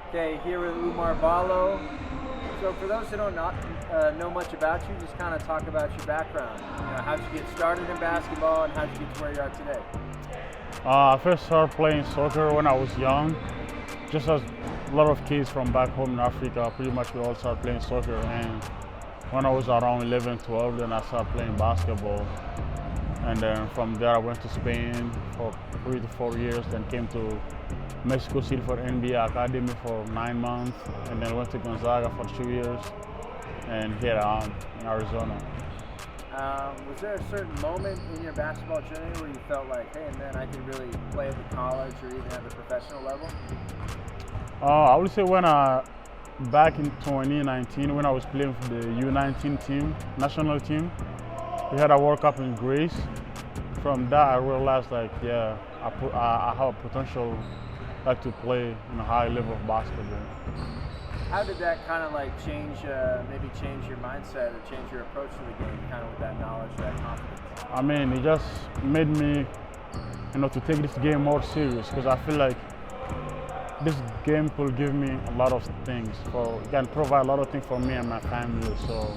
Okay, here with Oumar Ballo. So for those who don't know much about you, just kind of talk about your background. How'd you get started in basketball and how'd you get to where you are today? I first started playing soccer when I was young. Just as a lot of kids from back home in Africa, pretty much we all started playing soccer. And when I was around 11, 12, then I started playing basketball. And then from there I went to Spain for 3 to 4 years, then came to Mexico City for NBA Academy for 9 months, and then went to Gonzaga for 2 years, and here I am in Arizona. Was there a certain moment in your basketball journey where you felt like, hey man, I can really play at the college or even at the professional level? I would say back in 2019, when I was playing for the U19 team, national team, we had a World Cup in Greece. From that, I realized like, yeah, I have a potential like to play in a high level of basketball. How did that kind of like maybe change your mindset or change your approach to the game, kind of with that knowledge, that confidence? I mean, it just made me, to take this game more serious, because I feel like this game could give me a lot of things. It can provide a lot of things for me and my family. So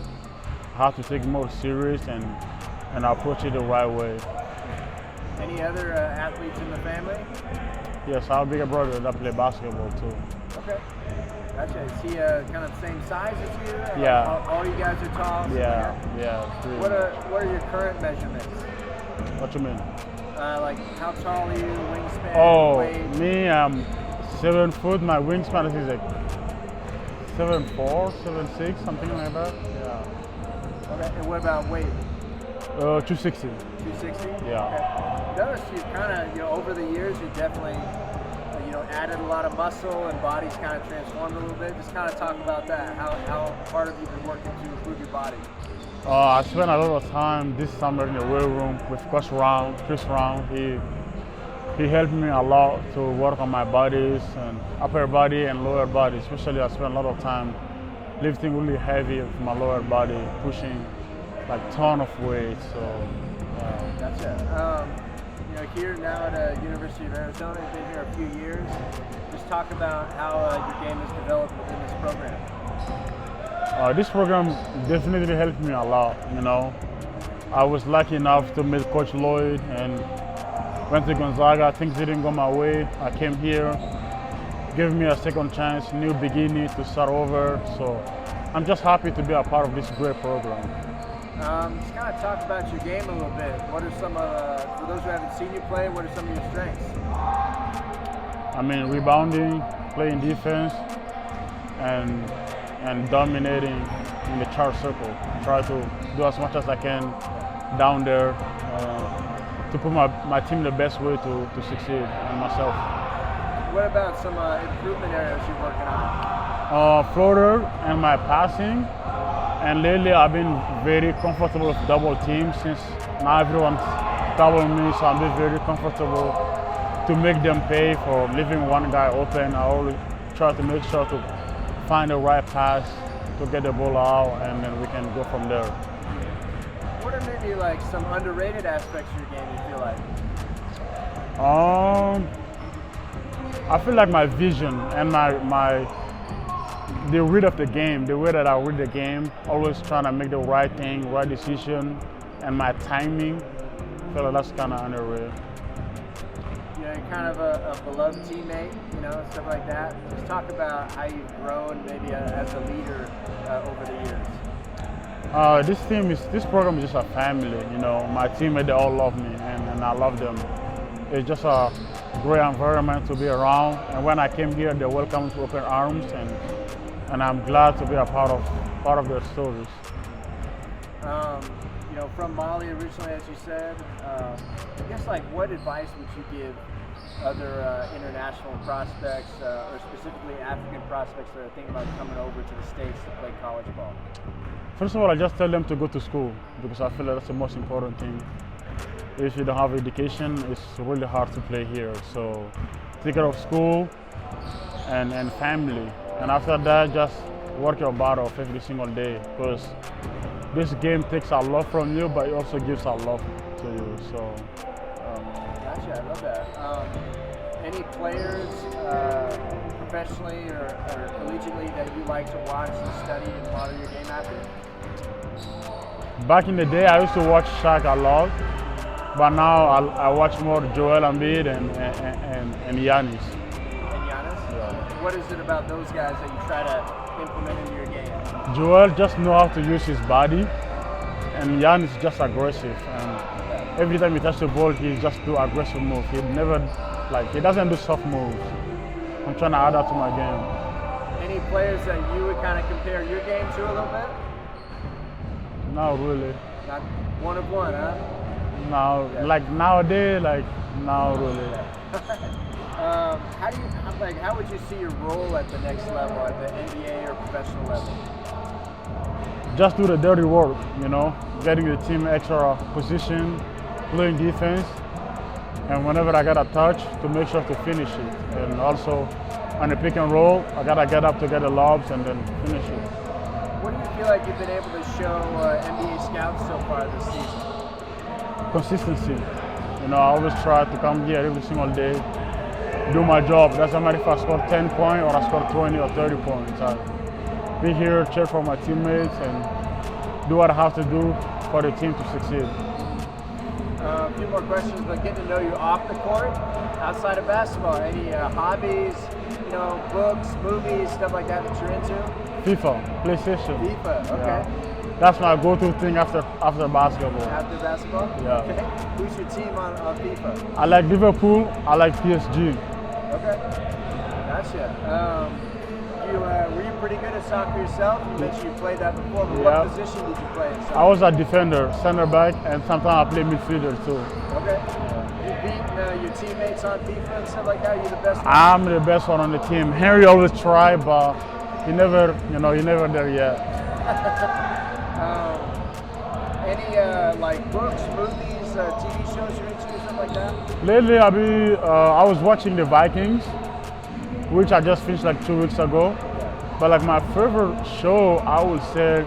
I have to take it more serious and approach it the right way. Any other athletes in the family? Yes, I have a bigger brother that play basketball too. Okay. Gotcha. Is he kind of the same size as you? Yeah. All you guys are tall? Yeah. What are your current measurements? What you mean? Like how tall are you, wingspan, weight? Me, I'm 7 foot. My wingspan is like 7'4", 7'6", something like that. Yeah. Okay. And what about weight? 260. 260? Yeah. Okay. Notice you kind of, over the years, you definitely, added a lot of muscle and body's kind of transformed a little bit. Just kind of talk about that. How hard have you been working to improve your body? I spent a lot of time this summer in the weight room with Chris Round. He helped me a lot to work on my bodies and upper body and lower body. Especially I spent a lot of time lifting really heavy with my lower body, pushing like ton of weight. So. Gotcha. Here now at University of Arizona, you've been here a few years. Just talk about how your game has developed within this program. This program definitely helped me a lot. I was lucky enough to meet Coach Lloyd and went to Gonzaga. Things didn't go my way. I came here, gave me a second chance, new beginning to start over. So I'm just happy to be a part of this great program. Just kind of talk about your game a little bit. What are some for those who haven't seen you play, what are some of your strengths? I mean, rebounding, playing defense, and dominating in the charge circle. Try to do as much as I can down there to put my team the best way to succeed, and myself. What about some improvement areas you're working on? Floater and my passing. And lately I've been very comfortable with double teams since now everyone's doubling me, so I'm being very comfortable to make them pay for leaving one guy open. I always try to make sure to find the right pass to get the ball out, and then we can go from there. What are maybe like some underrated aspects of your game you feel like? I feel like my vision and the read of the game, the way that I read the game, always trying to make the right thing, right decision, and my timing, I feel like that's kind of underrated. You're kind of a beloved teammate, stuff like that. Just talk about how you've grown maybe as a leader over the years. This program is just a family, My teammates, they all love me, and I love them. It's just a great environment to be around, and when I came here, they welcomed me with open arms, and I'm glad to be a part of their stories. From Mali originally, as you said, I guess what advice would you give other international prospects, or specifically African prospects that are thinking about coming over to the States to play college ball? First of all, I just tell them to go to school, because I feel like that's the most important thing. If you don't have education, it's really hard to play here. So take care of school and family. And after that, just work your butt off every single day, because this game takes a lot from you, but it also gives a lot to you. So. Gotcha, I love that. Any players, professionally or collegiately that you like to watch and study and model your game after? Back in the day, I used to watch Shaq a lot, but now I watch more Joel Embiid and Giannis. And Giannis? Yeah. What is it about those guys that you try to implement into your game? Joel just know how to use his body, and Giannis is just aggressive. And every time he touches the ball, he just do aggressive move. He doesn't do soft moves. I'm trying to add that to my game. Any players that you would kind of compare your game to a little bit? Not really. Not one of one, huh? No, like nowadays, not really. How would you see your role at the next level, at the NBA or professional level? Just do the dirty work, getting the team extra position, playing defense, and whenever I get a touch, to make sure to finish it. And also, on the pick and roll, I gotta get up to get the lobs and then finish it. What do you feel like you've been able to show NBA scouts so far this season? Consistency. I always try to come here every single day, do my job. Doesn't matter if I score 10 points or I score 20 or 30 points. I be here, cheer for my teammates, and do what I have to do for the team to succeed. A few more questions, but getting to know you off the court, outside of basketball. Any hobbies, books, movies, stuff like that you're into? FIFA, PlayStation. FIFA, okay. Yeah. That's my go-to thing after basketball. After basketball? Yeah. Okay. Who's your team on FIFA? I like Liverpool, I like PSG. Okay. Gotcha. Were you pretty good at soccer yourself? You mentioned you played that before, but what position did you play in soccer? I was a defender, center back, and sometimes I play midfielder too. Okay. You beat your teammates on FIFA and stuff like that? You're the best one? I'm the best one on the team. Henry always try, but he never there yet. Any books, movies, TV shows you're into, something like that? Lately, I was watching the Vikings, which I just finished 2 weeks ago. But my favorite show, I would say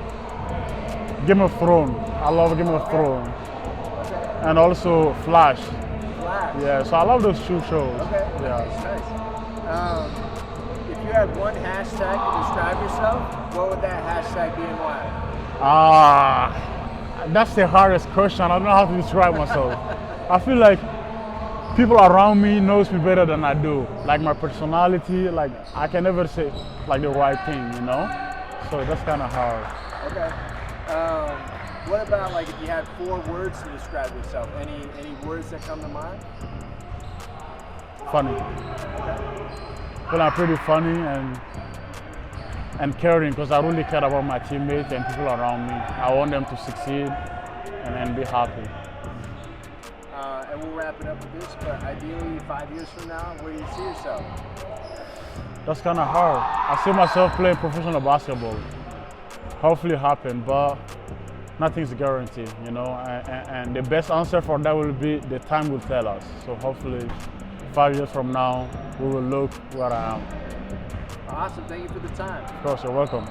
Game of Thrones. I love Game of Thrones. Okay. And also Flash. Flash. Yeah, so I love those two shows. Okay. Yeah. Nice. If you had one hashtag to describe yourself, what would that hashtag be and why? That's the hardest question. I don't know how to describe myself. I feel like people around me knows me better than I do. Like my personality, I can never say the right thing, So that's kind of hard. Okay. What about if you had 4 words to describe yourself? Any words that come to mind? Funny. Okay. Well, I'm pretty funny and caring because I really care about my teammates and people around me. I want them to succeed and be happy. And we'll wrap it up with this, but ideally 5 years from now, where do you see yourself? That's kind of hard. I see myself playing professional basketball. Hopefully happen, but nothing's guaranteed, and the best answer for that will be the time will tell us. So hopefully 5 years from now, we will look where I am. Awesome, thank you for the time. Of course, you're welcome.